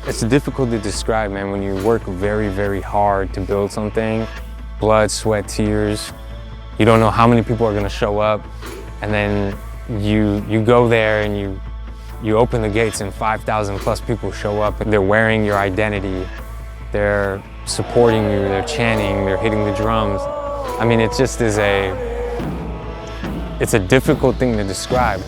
It's difficult to describe, man, when you work very, very hard to build something, blood, sweat, tears. You don't know how many people are gonna show up, and then you go there and you open the gates and 5,000 plus people show up, and they're wearing your identity. They're supporting you, they're chanting, they're hitting the drums. I mean, it just is it's a difficult thing to describe.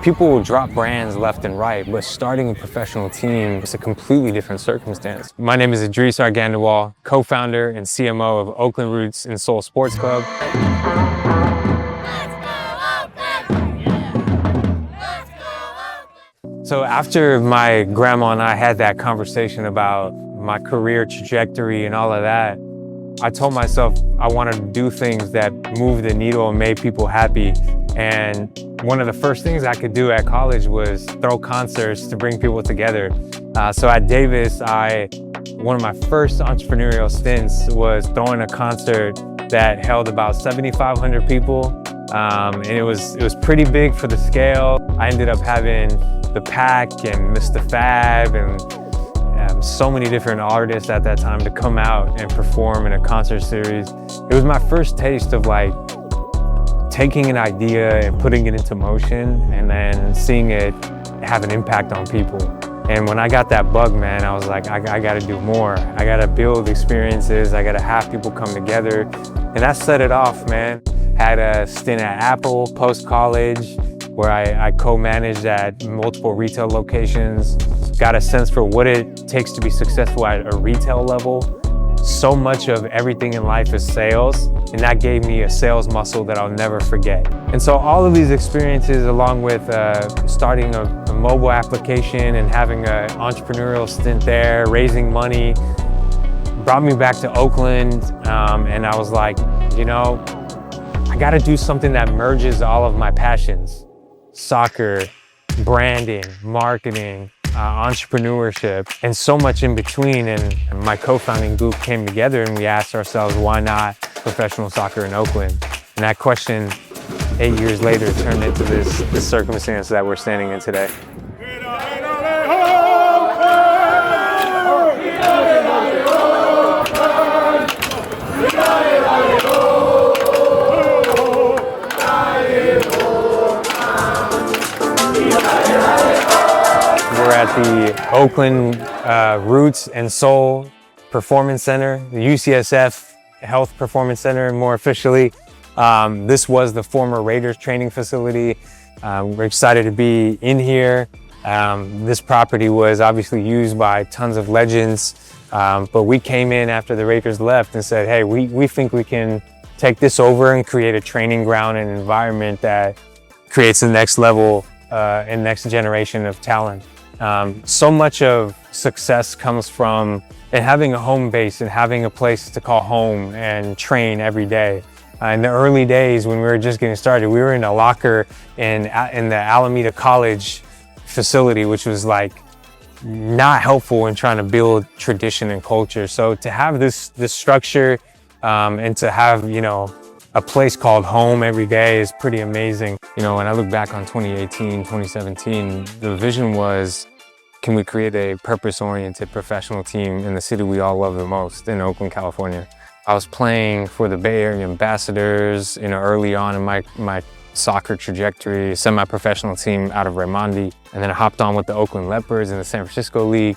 People will drop brands left and right, but starting a professional team is a completely different circumstance. My name is Edreece Arghandiwal, co-founder and CMO of Oakland Roots and Soul Sports Club. Let's go Oakland! Let's go Oakland! So after my grandma and I had that conversation about my career trajectory and all of that, I told myself I wanted to do things that moved the needle and made people happy. And one of the first things I could do at college was throw concerts to bring people together. So at Davis, one of my first entrepreneurial stints was throwing a concert that held about 7,500 people. And it was pretty big for the scale. I ended up having The Pack and Mr. Fab and so many different artists at that time to come out and perform in a concert series. It was my first taste of like taking an idea and putting it into motion and then seeing it have an impact on people. And when I got that bug, man, I was like, I gotta do more. I gotta build experiences. I gotta have people come together. And that set it off, man. Had a stint at Apple post-college where I co-managed at multiple retail locations. Got a sense for what it takes to be successful at a retail level. So much of everything in life is sales, and that gave me a sales muscle that I'll never forget. And so all of these experiences, along with starting a mobile application and having an entrepreneurial stint there, raising money, brought me back to Oakland, and I was like, you know, I gotta do something that merges all of my passions. Soccer, branding, marketing, entrepreneurship, and so much in between. And my co-founding group came together and we asked ourselves, why not professional soccer in Oakland? And that question 8 years later turned into this circumstance that we're standing in today. We're at the Oakland Roots and Soul Performance Center, the UCSF Health Performance Center, more officially. This was the former Raiders training facility. We're excited to be in here. This property was obviously used by tons of legends, but we came in after the Raiders left and said, hey, we think we can take this over and create a training ground and environment that creates the next level and next generation of talent. So much of success comes from having a home base and having a place to call home and train every day. In the early days when we were just getting started, we were in a locker in the Alameda College facility, which was like not helpful in trying to build tradition and culture. So to have this structure and to have, you know, a place called home every day is pretty amazing. You know, when I look back on 2018, 2017, the vision was, can we create a purpose-oriented professional team in the city we all love the most, in Oakland, California? I was playing for the Bay Area Ambassadors, you know, early on in my soccer trajectory, semi-professional team out of Raimondi, and then I hopped on with the Oakland Leopards in the San Francisco League.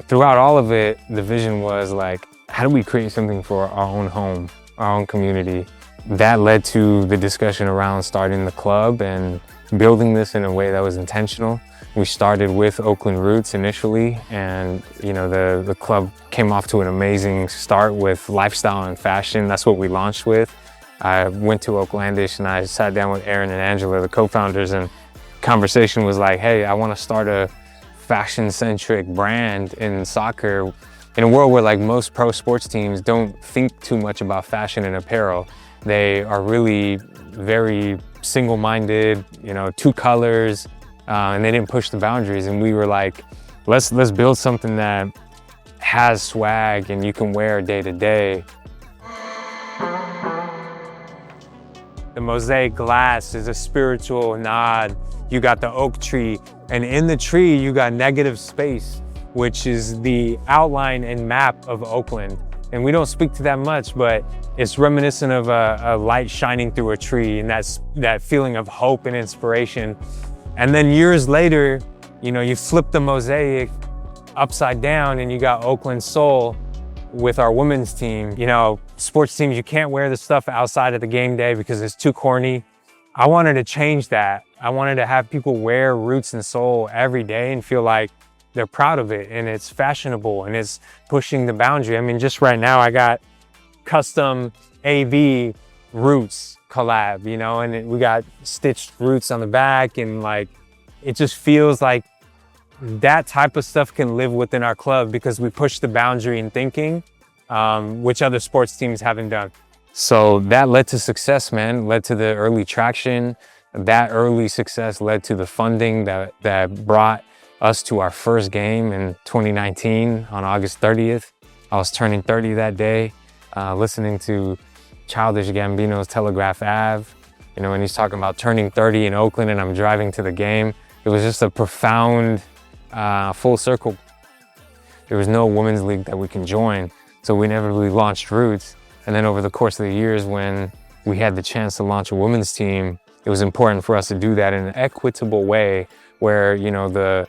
Throughout all of it, the vision was like, how do we create something for our own home, our own community? That led to the discussion around starting the club and building this in a way that was intentional. We started with Oakland Roots initially, and you know the club came off to an amazing start with lifestyle and fashion. That's what we launched with. I went to Oaklandish and I sat down with Aaron and Angela, the co-founders, and conversation was like, hey, I want to start a fashion-centric brand in soccer in a world where like most pro sports teams don't think too much about fashion and apparel. They are really very single-minded, you know, two colors, and they didn't push the boundaries. And we were like, let's build something that has swag and you can wear day to day. The mosaic glass is a spiritual nod. You got the oak tree, and in the tree you got negative space, which is the outline and map of Oakland. And we don't speak to that much, but it's reminiscent of a light shining through a tree, and that feeling of hope and inspiration. And then years later, you know, you flip the mosaic upside down and you got Oakland Soul with our women's team. You know, sports teams, you can't wear the stuff outside of the game day because it's too corny. I wanted to change that. I wanted to have people wear Roots and Soul every day and feel like they're proud of it and it's fashionable and it's pushing the boundary. I mean, just right now I got custom AV Roots collab, you know, and we got stitched Roots on the back, and like, it just feels like that type of stuff can live within our club because we push the boundary in thinking, which other sports teams haven't done. So that led to success, man, led to the early traction. That early success led to the funding that brought us to our first game in 2019 on August 30th. I was turning 30 that day, listening to Childish Gambino's Telegraph Ave, you know, and he's talking about turning 30 in Oakland, and I'm driving to the game. It was just a profound full circle. There was no women's league that we can join, so we never really launched Roots. And then over the course of the years, when we had the chance to launch a women's team, it was important for us to do that in an equitable way where, you know, the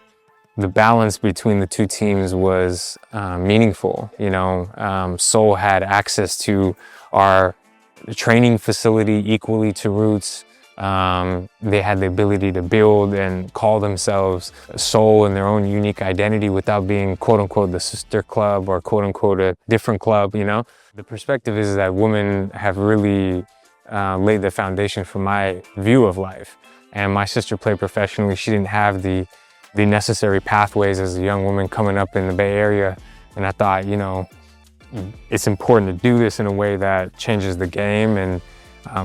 balance between the two teams was meaningful. You know, Soul had access to our training facility equally to Roots. They had the ability to build and call themselves Soul in their own unique identity without being quote unquote the sister club or quote unquote a different club, you know? The perspective is that women have really laid the foundation for my view of life. And my sister played professionally. She didn't have the necessary pathways as a young woman coming up in the Bay Area. And I thought, you know, it's important to do this in a way that changes the game. And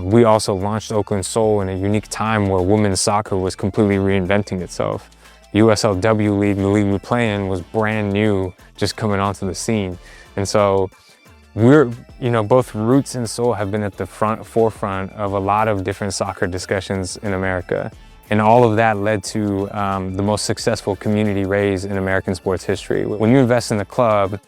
we also launched Oakland Soul in a unique time where women's soccer was completely reinventing itself. The USLW League, the league we play in, was brand new, just coming onto the scene. And so we're, you know, both Roots and Soul have been at the forefront of a lot of different soccer discussions in America. And all of that led to the most successful community raise in American sports history. When you invest in the club,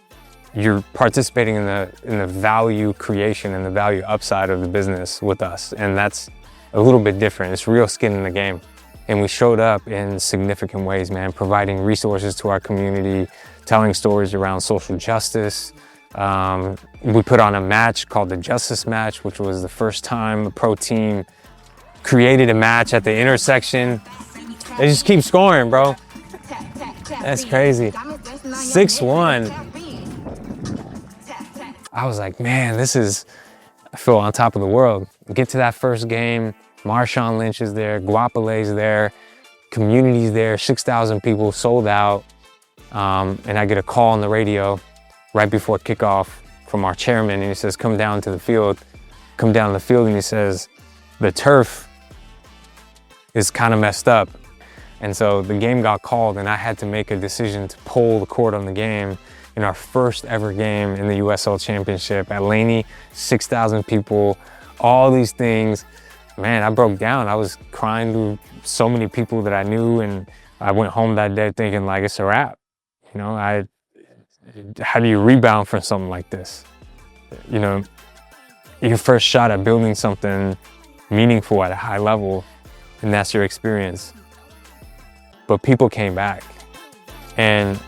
you're participating in the value creation and the value upside of the business with us. And that's a little bit different. It's real skin in the game. And we showed up in significant ways, man, providing resources to our community, telling stories around social justice. We put on a match called the Justice Match, which was the first time a pro team created a match at the intersection. They just keep scoring, bro. That's crazy. 6-1. I was like, man, I feel on top of the world. Get to that first game, Marshawn Lynch is there, Guapale's there, community's there, 6,000 people sold out. And I get a call on the radio right before kickoff from our chairman, and he says, come down to the field. Come down to the field, and he says, the turf is kind of messed up. And so the game got called, and I had to make a decision to pull the cord on the game in our first ever game in the USL Championship at Laney, 6,000 people, all these things. Man, I broke down. I was crying to so many people that I knew, and I went home that day thinking like, it's a wrap. You know, how do you rebound from something like this? You know, your first shot at building something meaningful at a high level, and that's your experience. But people came back, and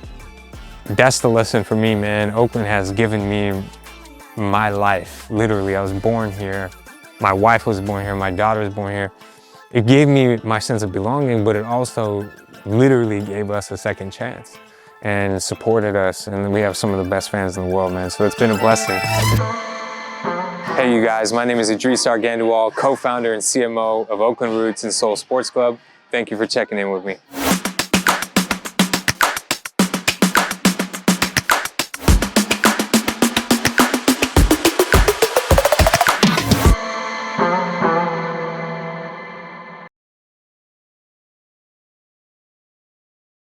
that's the lesson for me, man. Oakland has given me my life. Literally, I was born here. My wife was born here. My daughter was born here. It gave me my sense of belonging, but it also literally gave us a second chance and supported us. And we have some of the best fans in the world, man. So it's been a blessing. Hey, you guys, my name is Edreece Arghandiwal, co-founder and CMO of Oakland Roots and Soul Sports Club. Thank you for checking in with me.